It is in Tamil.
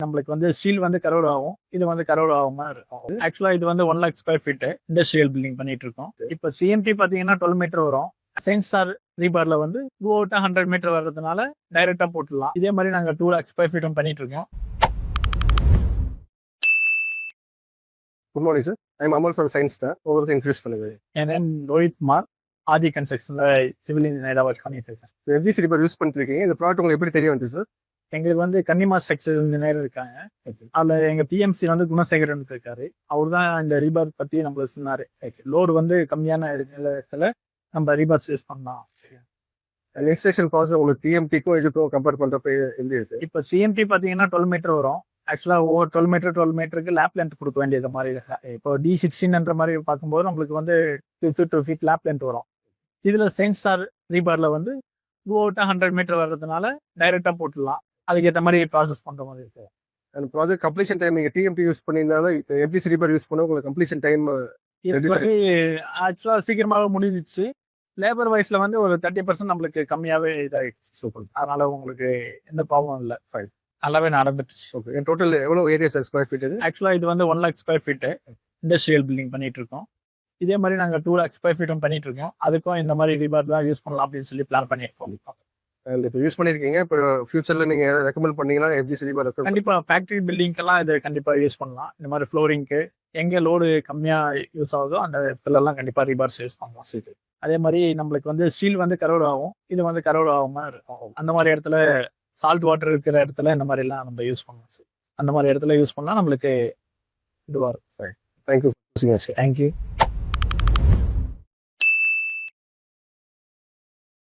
நம்மளுக்கு வந்து ஸ்டீல் வந்து கரோடு ஆகும், இது வந்து கரோடு ஆகாம இருக்கும். ஆக்சுவலா இது வந்து 1 lakh square feet industrial building பண்ணிட்டு இருக்கோம். இப்போ சிஎம்டி பாத்தீங்கன்னா 12 மீட்டர் வரும். சயின்ஸ்டார் ரீபார்ல வந்து 100 மீட்டர் வர்றதுனால டைரக்டா போட்டுடலாம். இதே மாதிரி நாங்க 2 லேக் ஸ்கொயர் ஃபீட்டும் பண்ணிட்டு இருக்கோம். Good morning sir. ஐம் அமல் ஃப்ரம் சயின்ஸ் ஸ்டார். ஒவ்வொரு இன்க்ரீஸ் பண்ணுது. என் நேம் ரோஹித் குமார். ஆதி கன்ஸ்ட்ரக்ஷன்ல சிவில் இன்ஜினியரா ஒர்க் பண்ணிட்டு இருக்கேன். எஃப்ஜிசி ரிப்பர் யூஸ் பண்ணிட்டு இருக்கீங்க. இந்த ப்ராடக்ட் உங்களுக்கு எப்படி தெரிய வந்து சார்? எங்களுக்கு வந்து கன்னிமா ஸ்ட்ரக்சர் இன்ஜினியர் இருக்காங்க. அதுல எங்க பிஎம்சி வந்து குணசேகரன் இருக்காரு. அவர் தான் இந்த ரீபார் பத்தி நம்மளுக்கு சொன்னாரு. லோடு வந்து கம்மியான இடத்துல நம்ம ரீபார்ஸ் யூஸ் பண்ணலாம். இன்ஸ்டலேஷன் ப்ராசஸ் உங்களுக்கு டிஎம்டிக்கும் இதுக்கும் கம்பேர் பண்றப்ப எப்படி இருக்கு? இப்போ சிஎம்டி பாத்தீங்கன்னா 12 மீட்டர் வரும். ஆக்சுவலா ஒவ்வொரு 12 மீட்டருக்கு லேப் லென்த் கொடுக்க வேண்டியது மாதிரி இருக்கு. இப்போ D16 மாதிரி பார்க்கும்போது நம்மளுக்கு வந்து 52 ஃபீட் லேப் லென்த் வரும். இதுல சயின்ஸ்டார் ரீபார்ல வந்து 100 மீட்டர் வர்றதுனால டைரக்டா போட்டுடலாம். அதுக்கேற்ற மாதிரி ப்ராசஸ் பண்ற மாதிரி இருக்கு. அந்த ப்ராஜெக்ட் கம்ப்ளீஷன் டைம் நீங்க டிஎம்டி யூஸ் பண்ணிருந்தாலும் எஃப்ஜிசி ரிப்பர் யூஸ் பண்ண உங்களுக்கு கம்ப்ளீஷன் டைம் ஆக்சுவலா சீக்கிரமாவே முடிஞ்சிச்சு. லேபர் வைஸ்ல வந்து ஒரு 30% நம்மளுக்கு கம்மியாவே இதாயிடுச்சு. சூப்பர். அதனால உங்களுக்கு எந்த ப்ராப்ளம் இல்லை. ஃபைன், நல்லாவே நடந்துட்டுச்சு. ஓகே. டோட்டல் எவ்வளவு ஏரியா ஸ்கொயர் ஃபீட் இது? ஆக்சுவலா இது வந்து 1 lakh square feet industrial building பண்ணிட்டு இருக்கோம். இதே மாதிரி நாங்க 2 லேக் ஸ்கொயர் ஃபீட்டும் பண்ணிட்டு இருக்கோம். அதுக்கும் இந்த மாதிரி ரீபார் தான் யூஸ் பண்ணலாம் அப்படின்னு சொல்லி பிளான் பண்ணியிருக்கோம். இப்போ யூஸ் பண்ணிருக்கீங்க. இப்போ ஃபியூச்சர்ல நீங்க ரெக்கமெண்ட் பண்ணீங்கன்னா எஃப்ஜிசி ரிப்பர் கண்டிப்பா ஃபேக்டரி பில்டிங்க்கெல்லாம் இது கண்டிப்பா யூஸ் பண்ணலாம். இந்த மாதிரி ஃப்ளோரிங்க்கு எங்க லோடு கம்மியா யூஸ் ஆகுதோ அந்த இடத்துல எல்லாம் கண்டிப்பா ரீபார்ஸ் யூஸ் பண்ணலாம். சரி. அதே மாதிரி நம்மளுக்கு வந்து ஸ்டீல் வந்து கரோடு ஆகும், இது வந்து கரோடு ஆகாம இருக்கும். அந்த மாதிரி இடத்துல சால்ட் வாட்டர் இருக்கிற இடத்துல இந்த மாதிரி எல்லாம் நம்ம யூஸ் பண்ணலாம். அந்த மாதிரி இடத்துல யூஸ் பண்ணா நம்மளுக்கு இதுவா இருக்கும். தேங்க்யூ. தேங்க்யூ.